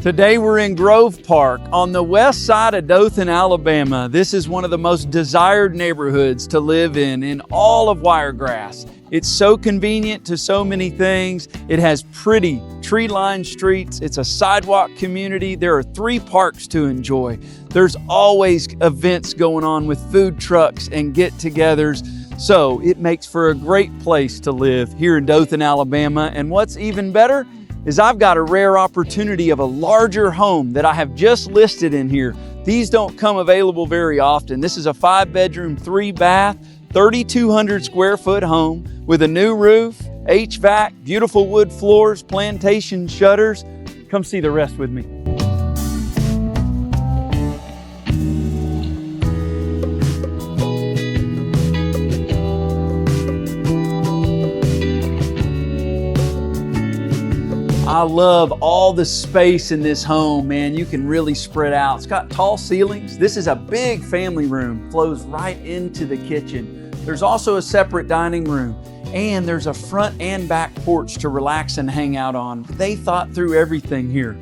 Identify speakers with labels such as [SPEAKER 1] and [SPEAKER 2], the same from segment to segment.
[SPEAKER 1] Today we're in Grove Park on the west side of Dothan, Alabama. This is one of the most desired neighborhoods to live in all of Wiregrass. It's so convenient to so many things. It has pretty tree-lined streets. It's a sidewalk community. There are 3 parks to enjoy. There's always events going on with food trucks and get-togethers. So it makes for a great place to live here in Dothan, Alabama. And what's even better is I've got a rare opportunity of a larger home that I have just listed in here. These don't come available very often. This is a 5-bedroom, 3-bath, 3,200 square foot home with a new roof, HVAC, beautiful wood floors, plantation shutters. Come see the rest with me. I love all the space in this home, man. You can really spread out. It's got tall ceilings. This is a big family room, flows right into the kitchen. There's also a separate dining room, and there's a front and back porch to relax and hang out on. They thought through everything here.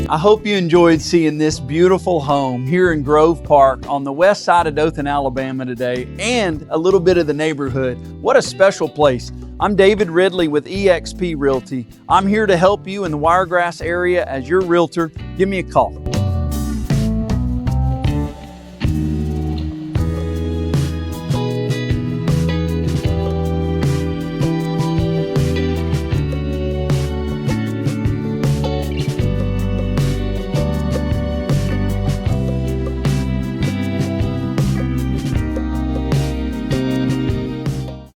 [SPEAKER 1] I hope you enjoyed seeing this beautiful home here in Grove Park on the west side of Dothan, Alabama today, and a little bit of the neighborhood. What a special place. I'm David Ridley with eXp Realty. I'm here to help you in the Wiregrass area as your realtor. Give me a call.